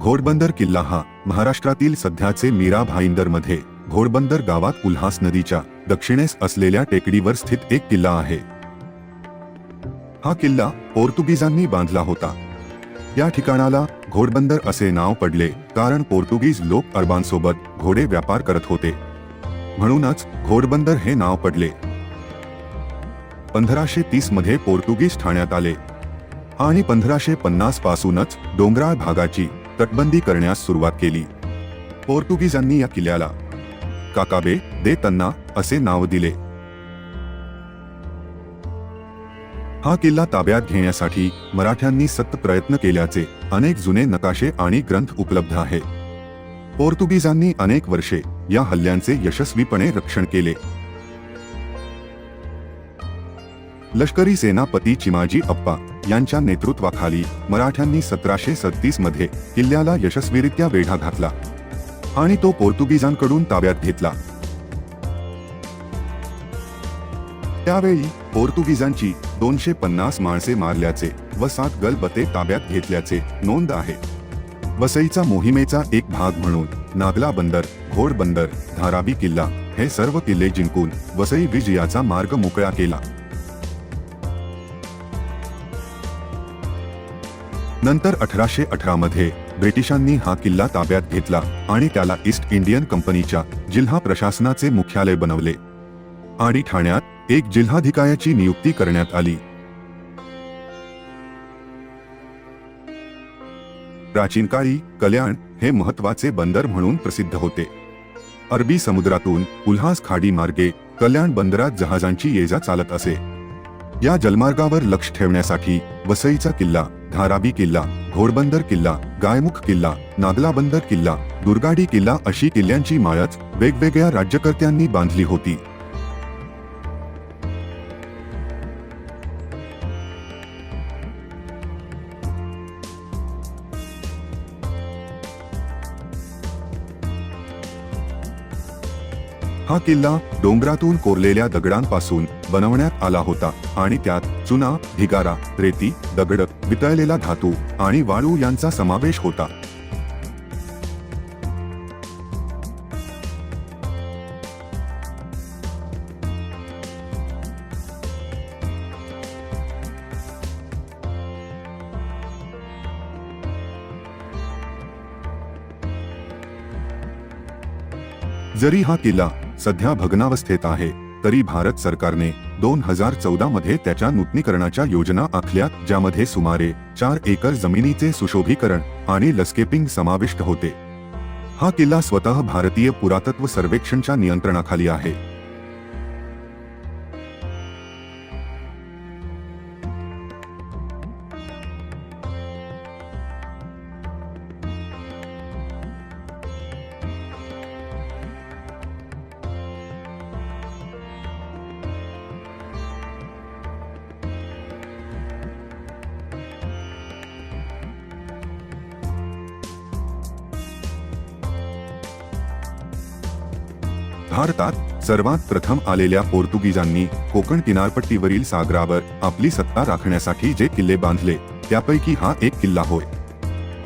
घोडबंदर किल्ला हा महाराष्ट्रातील सध्याचे मीरा भाईंदरमध्ये घोडबंदर गावात उल्हास नदीच्या दक्षिणेस असलेल्या टेकडीवर स्थित एक किल्ला आहे. हा किल्ला पोर्तुगीजांनी बांधला होता. या ठिकाणाला घोडबंदर असे नाव पडले कारण पोर्तुगीज लोक अरबांसोबत घोडे व्यापार करत होते, म्हणूनच घोडबंदर हे नाव पडले. 1530 मध्ये पोर्तुगीज ठाण्यात आले आणि 1550 पासूनच डोंगराळ भागाची तटबंदी करण्यास सुरुवात केली. पोर्तुगीजांनी या किल्ल्याला काकाबे दे तन्ना असे नाव दिले. हा किल्ला ताब्यात घेण्यासाठी मराठ्यांनी सतत प्रयत्न केल्याचे अनेक जुने नकाशे आणि ग्रंथ उपलब्ध आहेत. पोर्तुगीजांनी अनेक वर्षे या हल्ल्यांचे यशस्वीपणे रक्षण केले. लष्करी सेनापती चिमाजी अप्पा यांच्या नेतृत्वाखाली मराठ्यांनी 1737 मध्ये किल्ल्याला यशस्वीरित्या वेढा घातला आणि तो पोर्तुगीजांकडून ताब्यात घेतला. त्यावेळी पोर्तुगीजांची 250 माणसे मारल्याचे व 7 गलबते ताब्यात घेतल्याचे नोंद आहे. वसईचा मोहिमेचा एक भाग म्हणून नागला बंदर, घोडबंदर, धारावी किल्ला हे सर्व किल्ले जिंकून वसई विजयाचा मार्ग मोकळा केला. नंतर 1818 मध्ये ब्रिटिशांनी हा किल्ला ताब्यात घेतला आणि त्याला ईस्ट इंडियन कंपनीच्या जिल्हा प्रशासनाचे मुख्यालय बनवले आणि ठाण्यात एक जिल्हाधिकाऱ्याची नियुक्ती करण्यात आली. प्राचीन काळी कल्याण हे महत्त्वाचे बंदर म्हणून प्रसिद्ध होते. अरबी समुद्रातून उल्हास खाडी मार्गे कल्याण बंदरात जहाजांची ये जा चालत असे. या जलमार्गावर लक्ष ठेवण्यासाठी वसईचा किल्ला, धारावी किल्ला, घोडबंदर किल्ला, गायमुख किल्ला, नागला बंदर किल्ला, दुर्गाडी किल्ला अशी किल्ल्यांची माळच वेगवेगळ्या राज्यकर्त्यांनी बांधली होती. हा किल्ला डोंगरातून कोरलेल्या दगडांपासून बनवण्यात आला होता आणि त्यात चुना, ढिगारा, रेती, दगड, वितळलेला धातू आणि वाळू यांचा समावेश होता. जरी हा किल्ला सध्या भग्नावस्थेत आहे, तरी भारत सरकारने 2014 मध्ये त्याच्या नूतनीकरणाच्या योजना आखल्यात, ज्यामध्ये सुमारे 4 एकर जमिनीचे सुशोभीकरण आणि लँडस्केपिंग समाविष्ट होते. हा किल्ला स्वतः भारतीय पुरातत्व सर्वेक्षणच्या नियंत्रणाखाली आहे. भारतात सर्वात प्रथम आलेल्या पोर्तुगीजांनी कोकण किनारपट्टीवरील सागरावर आपली सत्ता राखण्यासाठी जे किल्ले बांधले त्यापैकी हा एक किल्ला होय.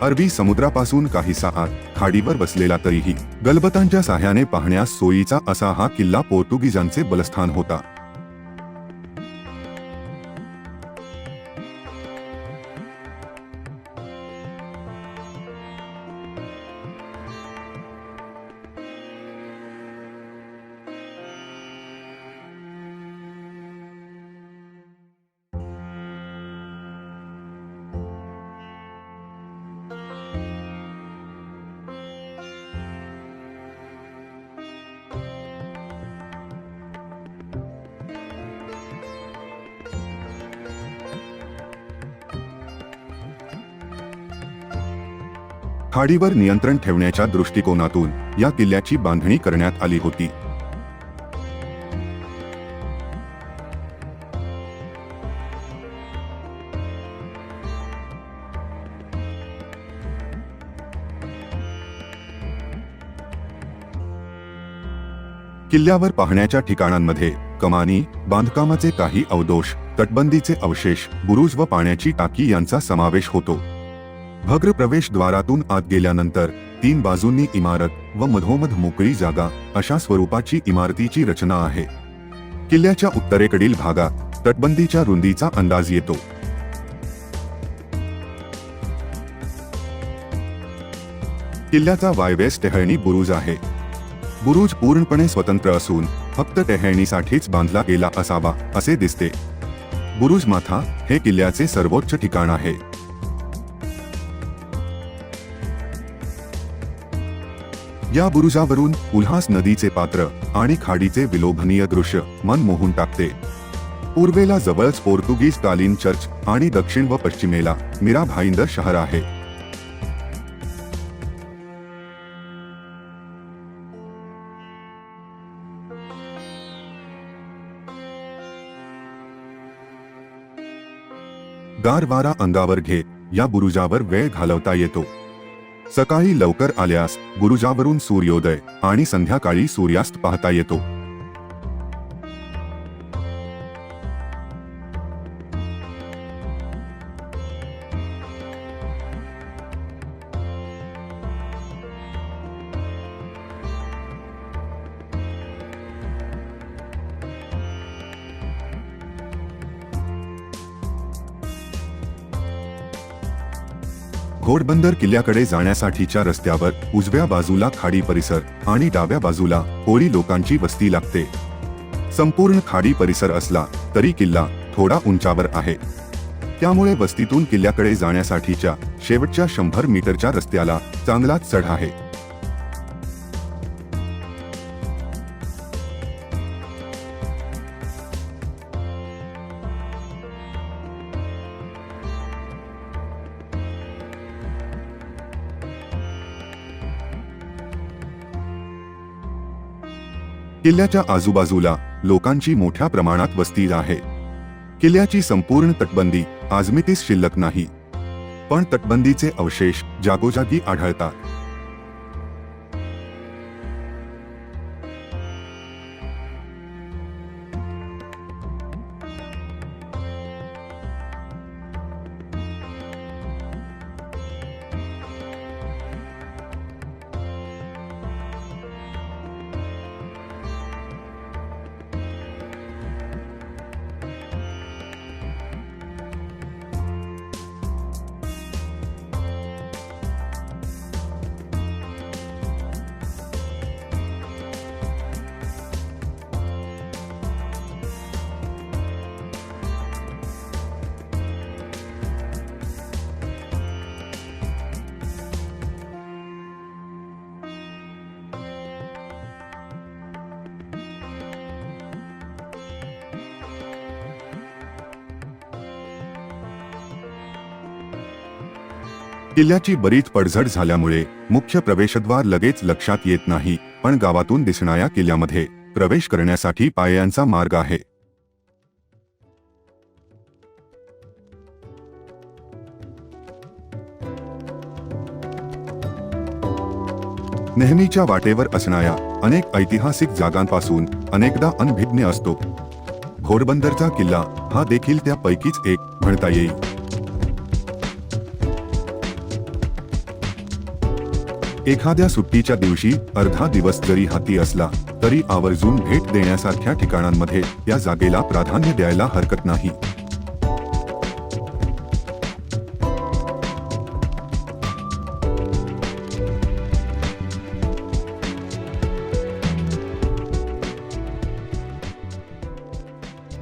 अरबी समुद्रापासून काहीसा आत खाडीवर बसलेला तरीही गलबतांच्या साह्याने पाहण्यास सोयीचा असा हा किल्ला पोर्तुगीजांचे बलस्थान होता. खाडीवर नियंत्रण ठेवण्याच्या दृष्टिकोनातून या किल्ल्याची बांधणी करण्यात आली होती. किल्ल्यावर पाहण्याच्या ठिकाणांमध्ये कमानी, बांधकामाचे काही अवशेष, तटबंदीचे अवशेष, बुरुज व पाण्याची टाकी यांचा समावेश होतो. भग्र प्रवेशद्वारातून आत गेल्यानंतर 3 बाजूंनी इमारत व मधोमध मोकळी जागा अशा स्वरूपाची इमारतीची रचना आहे. किल्ल्याच्या उत्तरेकडील भागात तटबंदीच्या रुंदीचा अंदाज येतो. किल्ल्याचा वायव्येस टेहळणी बुरुज आहे. बुरुज पूर्णपणे स्वतंत्र असून फक्त टेहळणीसाठीच बांधला गेला असावा असे दिसते. बुरुज माथा हे किल्ल्याचे सर्वोच्च ठिकाण आहे. या बुरुजावरून उल्हास नदीचे पात्र आणि खाडीचे विलोभनीय दृश्य मन मोहून टाकते. पूर्वेला जवळच पोर्तुगीज कालीन चर्च आणि दक्षिण व पश्चिमेला मीरा भाईंदर शहर आहे. गार वारा अंगावर घेत या बुरुजावर वेळ घालवता येतो. सकाळी लवकर आल्यास बुरुजावरून सूर्योदय आणि संध्याकाळी सूर्यास्त पाहता येतो. घोडबंदर किल्ल्याकडे जाण्यासाठीच्या रस्त्यावर उजव्या बाजूला खाडी परिसर आणि डाव्या बाजूला कोळी लोकांची वस्ती लागते. संपूर्ण खाडी परिसर असला तरी किल्ला थोडा उंचावर आहे. त्यामुळे वस्तीतून किल्ल्याकडे जाण्यासाठीच्या शेवटच्या 100 मीटरच्या रस्त्याला चांगलाच चढ आहे. किल्ल्याच्या आजूबाजूला लोकांची मोठ्या प्रमाणात वस्ती आहे. किल्ल्याची संपूर्ण तटबंदी आजमितीस शिल्लक नाही, पण तटबंदीचे अवशेष जागोजागी आढळतात. किल्ल्याची बरीच पडझड झाल्यामुळे मुख्य प्रवेशद्वार लगेच लक्षात येत नाही, पण गावातून दिसणाऱ्या किल्ल्यामध्ये प्रवेश करण्यासाठी पायऱ्यांचा मार्ग आहे. नेहमीच्या वाटेवर असणाऱ्या अनेक ऐतिहासिक जागांपासून अनेकदा अनभिज्ञ असतो. घोडबंदरचा किल्ला हा देखील त्यापैकीच एक म्हणता येईल. एखाद्या सुट्टीच्या दिवशी अर्धा दिवस जरी हाती असला तरी आवर्जून भेट देण्यासारख्या ठिकाणांमध्ये या जागेला प्राधान्य द्यायला हरकत नाही.